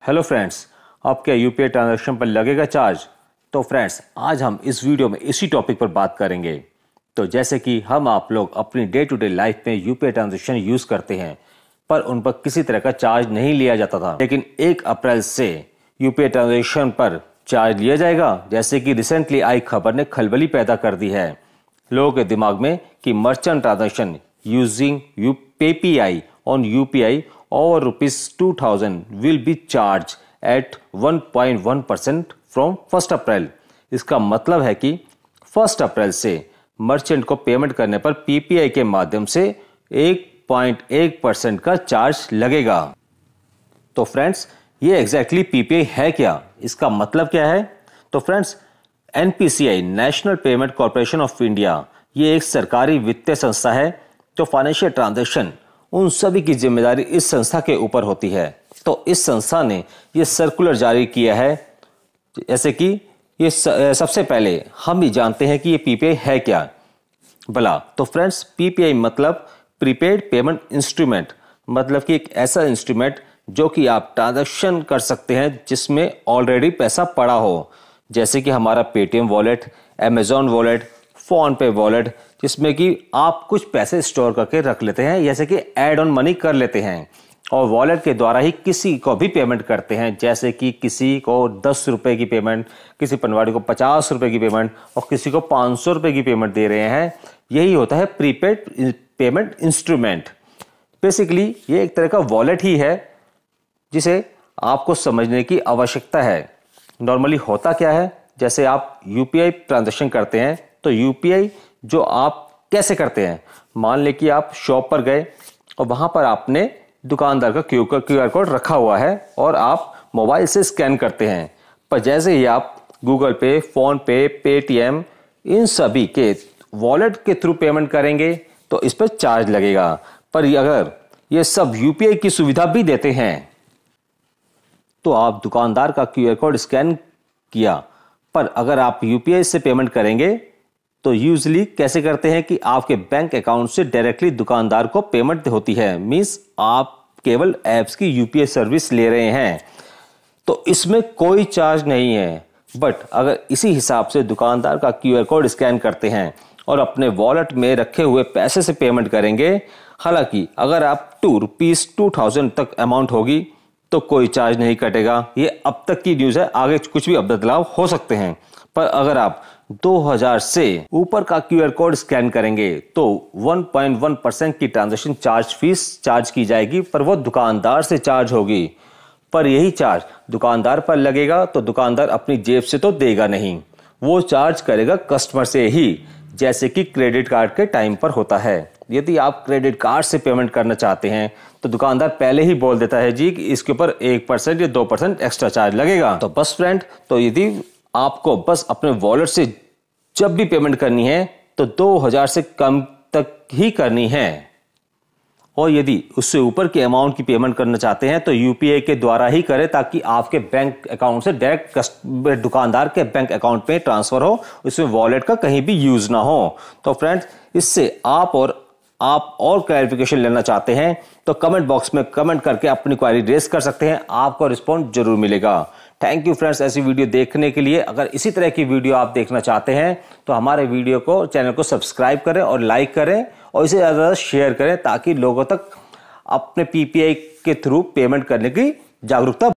Hello friends, अब क्या UPI transaction पर लगेगा चार्ज? तो फ्रेंड्स, आज हम इस वीडियो में इसी टॉपिक पर बात करेंगे। तो जैसे कि हम आप लोग अपनी डे टू डे लाइफ में यूपीआई ट्रांजैक्शन यूज करते हैं, पर उन पर किसी तरह का चार्ज नहीं लिया जाता था। लेकिन 1 अप्रैल से यूपीआई ट्रांजैक्शन पर चार्ज लिया जाएगा, जैसे कि रिसेंटली आई खबर ने खलबली पैदा कर दी है लोगों के दिमाग में कि merchant transaction using PPI on UPI over rupees 2000 will be charged at 1.1% from 1st अप्रैल। इसका मतलब है कि 1 अप्रैल से मर्चेंट को पेमेंट करने पर पीपीआई के माध्यम से 1.1% का चार्ज लगेगा। तो फ्रेंड्स, ये एग्जैक्टली पीपीआई है क्या? इसका मतलब क्या है? तो friends, NPCI national payment corporation of India ये एक सरकारी वित्तीय संस्था है। तो फाइनेंशियल ट्रांजैक्शन उन सभी की जिम्मेदारी इस संस्था के ऊपर होती है। तो इस संस्था ने ये सर्कुलर जारी किया है। जैसे कि ये सबसे पहले हम ही जानते हैं कि ये पीपीआई है क्या भला। तो फ्रेंड्स, पीपीआई मतलब प्रीपेड पेमेंट इंस्ट्रूमेंट, मतलब कि एक ऐसा इंस्ट्रूमेंट जो कि आप ट्रांजैक्शन कर सकते हैं जिसमें ऑलरेडी पैसा पड़ा हो, जैसे कि हमारा Paytm wallet, Amazon wallet, phone पे वॉलेट, जिसमें कि आप कुछ पैसे स्टोर करके रख लेते हैं, जैसे कि ऐड ऑन मनी कर लेते हैं और वॉलेट के द्वारा ही किसी को भी पेमेंट करते हैं। जैसे कि किसी को 10 रुपए की पेमेंट, किसी पनवाड़ी को 50 रुपए की पेमेंट और किसी को 500 रुपए की पेमेंट दे रहे हैं। यही होता है प्रीपेड पेमेंट इंस्ट्रूमेंट। बेसिकली ये एक तरह का वॉलेट ही है जिसे आपको समझने की आवश्यकता है। नॉर्मली होता क्या है, जैसे आप यूपीआई ट्रांजैक्शन करते हैं तो यूपीआई जो आप कैसे करते हैं, मान ले कि आप शॉप पर गए और वहां पर आपने दुकानदार का क्यूआर कोड रखा हुआ है और आप मोबाइल से स्कैन करते हैं। पर जैसे ही आप गूगल पे, फोन पे, पेटीएम इन सभी के वॉलेट के थ्रू पेमेंट करेंगे तो इस पर चार्ज लगेगा। पर अगर ये सब यूपीआई की सुविधा भी देते हैं तो आप दुकानदार का क्यूआर कोड स्कैन किया, पर अगर आप यूपीआई से पेमेंट करेंगे तो यूजली कैसे करते हैं कि आपके बैंक अकाउंट से डायरेक्टली दुकानदार को पेमेंट होती है। मींस आप केवल एप्स की यूपीआई सर्विस ले रहे हैं, तो इसमें कोई चार्ज नहीं है। बट अगर इसी हिसाब से दुकानदार का क्यूआर कोड स्कैन करते हैं और अपने वॉलेट में रखे हुए पैसे से पेमेंट करेंगे, हालांकि अगर आप ₹2000 तक अमाउंट होगी तो कोई चार्ज नहीं कटेगा। ये अब तक की न्यूज है, आगे कुछ भी बदलाव हो सकते हैं। पर अगर आप 2000 से ऊपर का क्यूआर कोड स्कैन करेंगे तो 1.1% की ट्रांजैक्शन चार्ज फीस चार्ज की जाएगी, पर वो दुकानदार से चार्ज होगी। पर यही चार्ज दुकानदार पर लगेगा तो दुकानदार अपनी जेब से तो देगा नहीं, वो चार्ज करेगा कस्टमर से ही, जैसे कि क्रेडिट कार्ड के टाइम पर होता है। यदि आप क्रेडिट कार्ड से पेमेंट करना चाहते हैं तो दुकानदार पहले ही बोल देता है जी कि इसके ऊपर 1% या 2% एक्स्ट्रा चार्ज लगेगा। तो बस फ्रेंड, तो यदि आपको बस अपने वॉलेट से जब भी पेमेंट करनी है तो 2000 से कम तक ही करनी है, और यदि उससे ऊपर के अमाउंट की पेमेंट करना चाहते हैं तो यूपीआई के द्वारा ही करें, ताकि आपके बैंक अकाउंट से डायरेक्ट दुकानदार के बैंक अकाउंट में ट्रांसफर हो, उसमें वॉलेट का कहीं भी यूज ना हो। तो फ्रेंड्स, इससे आप और क्लैरिफिकेशन लेना चाहते हैं तो कमेंट बॉक्स में कमेंट करके अपनी क्वेरी रेज कर सकते हैं, आपको रिस्पॉन्स जरूर मिलेगा। थैंक यू फ्रेंड्स ऐसी वीडियो देखने के लिए। अगर इसी तरह की वीडियो आप देखना चाहते हैं तो हमारे वीडियो को, चैनल को सब्सक्राइब करें और लाइक करें और इसे ज़्यादा शेयर करें, ताकि लोगों तक अपने पीपीआई के थ्रू पेमेंट करने की जागरूकता